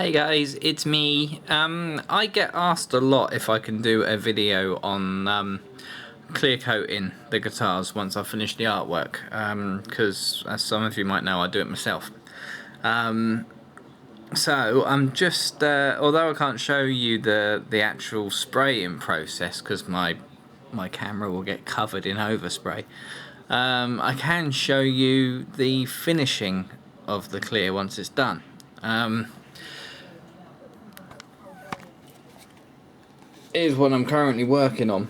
Hey guys, it's me. I get asked a lot if I can do a video on clear coating the guitars once I finish the artwork, because as some of you might know, I do it myself. So I'm just, although I can't show you the actual spraying process because my camera will get covered in overspray, I can show you the finishing of the clear once it's done. Here's what I'm currently working on.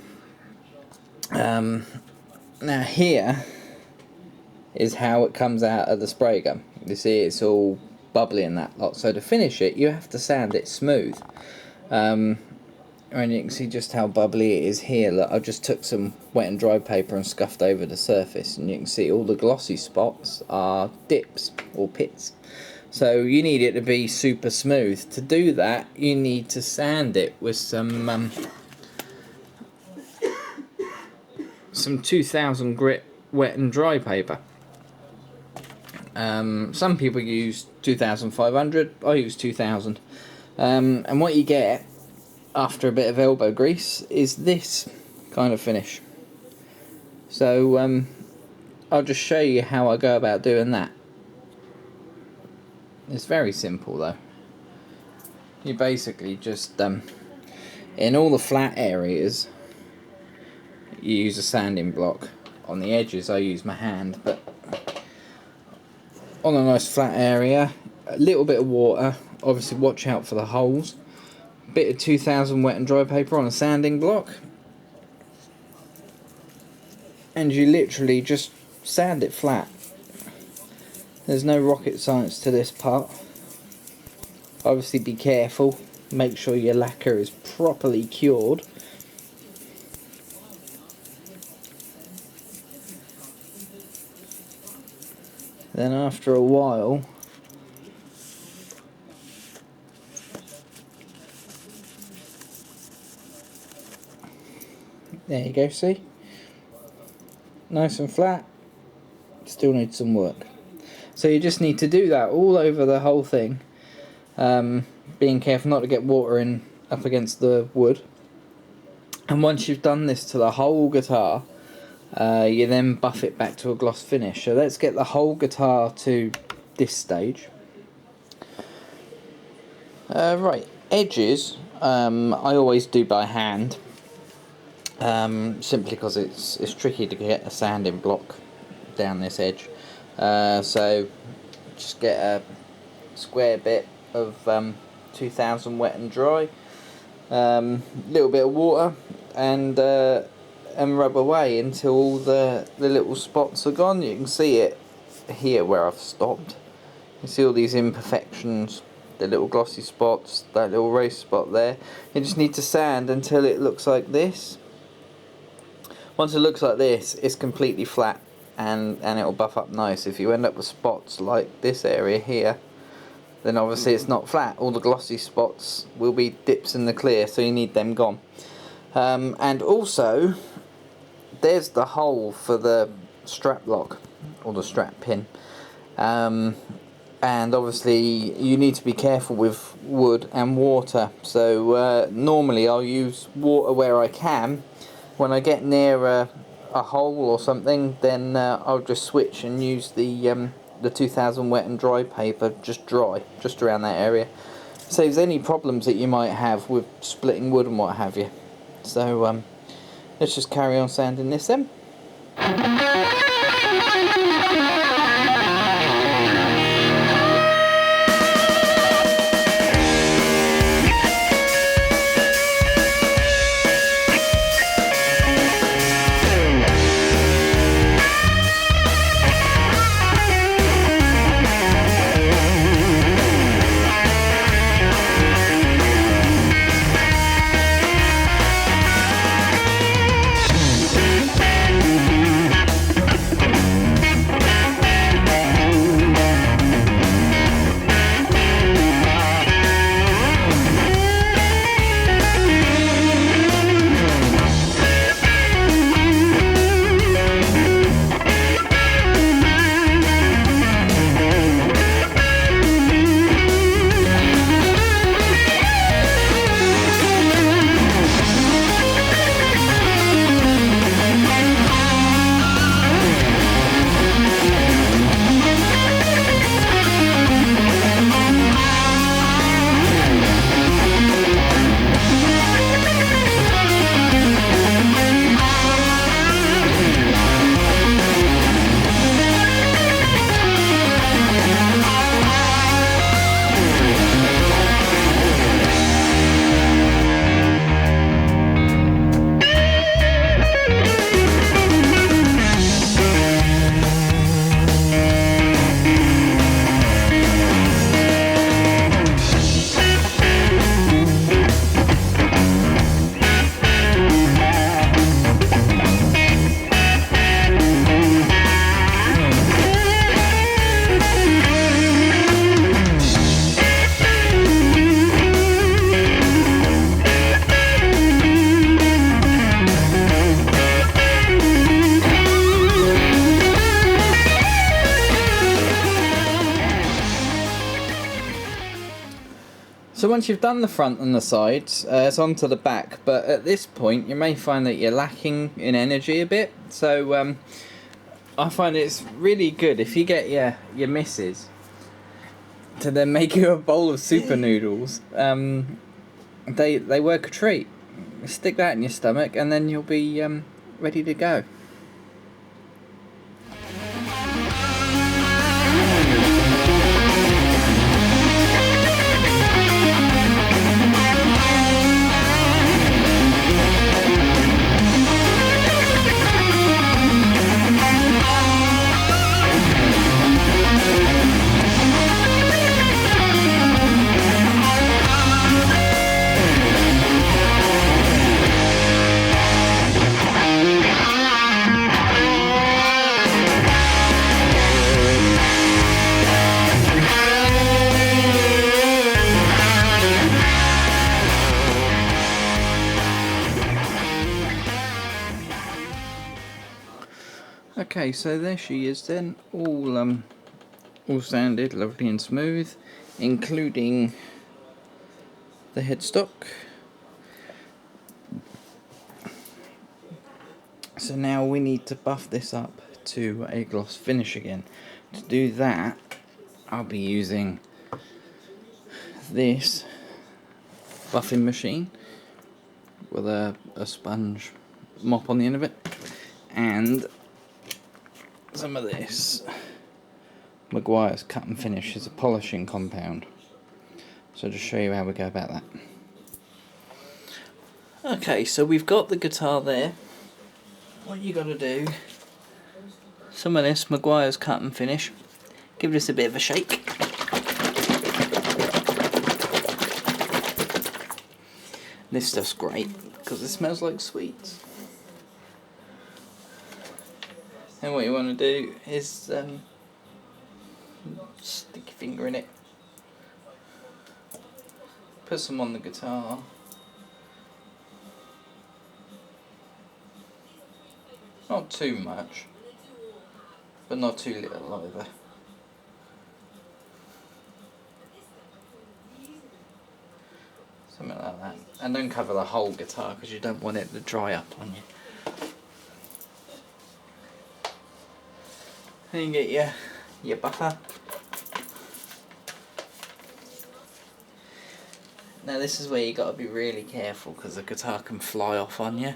Now here is how it comes out of the spray gun. You see it's all bubbly in that lot, so to finish it you have to sand it smooth. And you can see just how bubbly it is here. Look, I just took some wet and dry paper and scuffed over the surface, and you can see all the glossy spots are dips or pits. So you need it to be super smooth. To do that you need to sand it with some 2000 grit wet and dry paper. Some people use 2500, I use 2000. And what you get after a bit of elbow grease is this kind of finish. So I'll just show you how I go about doing that. It's very simple though. You basically just in all the flat areas you use a sanding block. On the edges I use my hand, but on a nice flat area, a little bit of water, obviously watch out for the holes, bit of 2000 wet and dry paper on a sanding block, and you literally just sand it flat. There's no rocket science to this part. Obviously be careful, make sure your lacquer is properly cured. Then after a while there you go, see? Nice and flat, still needs some work. So you just need to do that all over the whole thing, being careful not to get water in up against the wood. And once you've done this to the whole guitar, you then buff it back to a gloss finish. So let's get the whole guitar to this stage. Right, edges I always do by hand, simply because it's tricky to get a sanding block down this edge. So just get a square bit of 2000 wet and dry, little bit of water, and rub away until all the little spots are gone. You can see it here where I've stopped. You see all these imperfections, the little glossy spots, that little race spot there. You just need to sand until it looks like this. Once it looks like this, it's completely flat, and it'll buff up nice. If you end up with spots like this area here, then obviously it's not flat. All the glossy spots will be dips in the clear, so you need them gone. And also there's the hole for the strap lock or the strap pin, and obviously you need to be careful with wood and water. So normally I'll use water where I can. When I get near a hole or something, then I'll just switch and use the 2000 wet and dry paper, just around that area. Saves any problems that you might have with splitting wood and what have you. So let's just carry on sanding this then. once you've done the front and the sides, it's on to the back. But at this point, you may find that you're lacking in energy a bit. So I find it's really good if you get your missus to then make you a bowl of super noodles. They work a treat. Stick that in your stomach, and then you'll be ready to go. Okay, so there she is then, all sanded, lovely and smooth, including the headstock. So now we need to buff this up to a gloss finish again. To do that, I'll be using this buffing machine with a sponge mop on the end of it, and some of this Maguire's Cut and Finish is a polishing compound. So just show you how we go about that. Okay, so we've got the guitar there. What you got to do, some of this Maguire's Cut and Finish, give this a bit of a shake. This stuff's great because it smells like sweets. And what you want to do is stick your finger in it, put some on the guitar, not too much, but not too little either. Something like that. And don't cover the whole guitar because you don't want it to dry up on you. Then you get your buffer. Now this is where you got to be really careful because the guitar can fly off on you.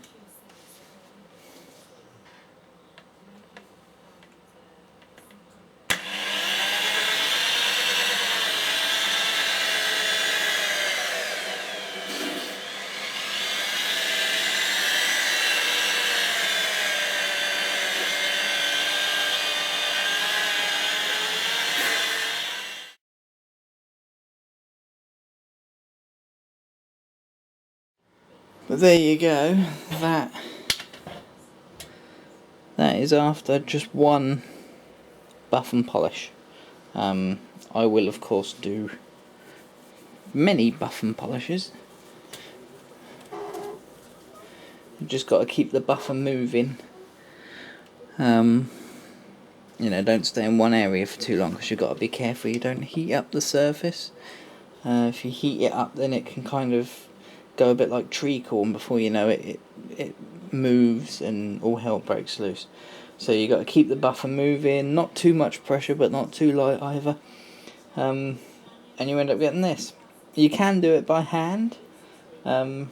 But there you go, that is after just one buff and polish. I will of course do many buff and polishes. You've just got to keep the buffer moving. You know, don't stay in one area for too long because you've got to be careful you don't heat up the surface. If you heat it up, then it can kind of go a bit like treacle, and before you know it, it moves and all hell breaks loose. So you got to keep the buffer moving, not too much pressure but not too light either, and you end up getting this. You can do it by hand, but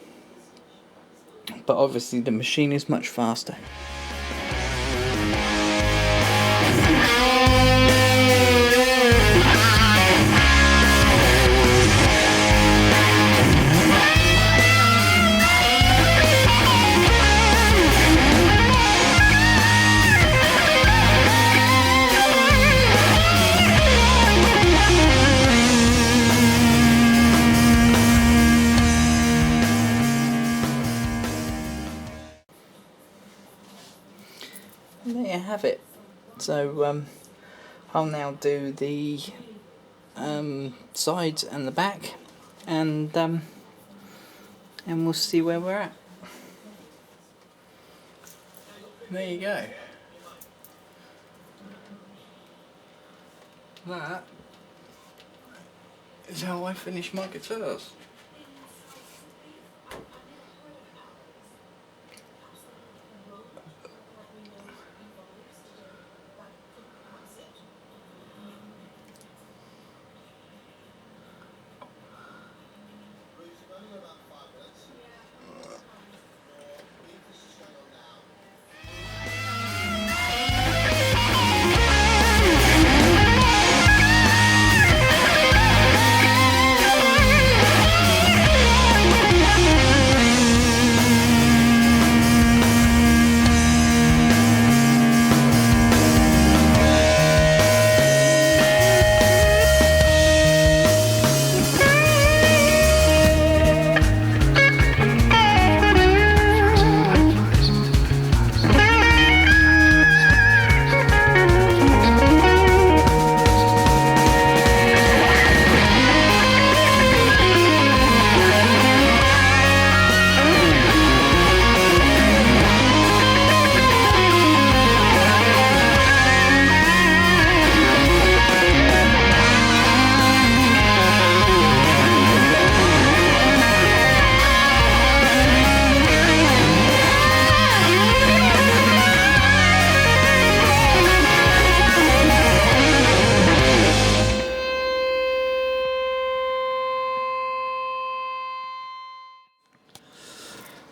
obviously the machine is much faster. And there you have it. So I'll now do the sides and the back, and we'll see where we're at. There you go. That is how I finish my guitars.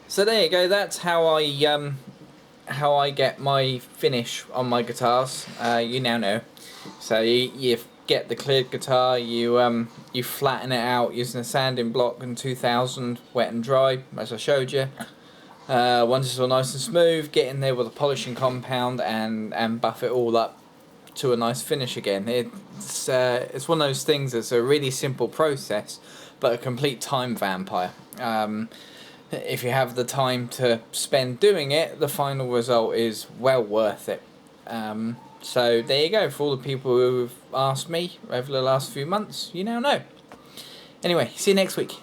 So there you go. That's how I get my finish on my guitars. You now know. So you get the cleared guitar. You flatten it out using a sanding block and 2000 wet and dry, as I showed you. Once it's all nice and smooth, get in there with a polishing compound and buff it all up to a nice finish again. It's one of those things that's a really simple process, but a complete time vampire. If you have the time to spend doing it, the final result is well worth it. So there you go. For all the people who've asked me over the last few months, you now know. Anyway, see you next week.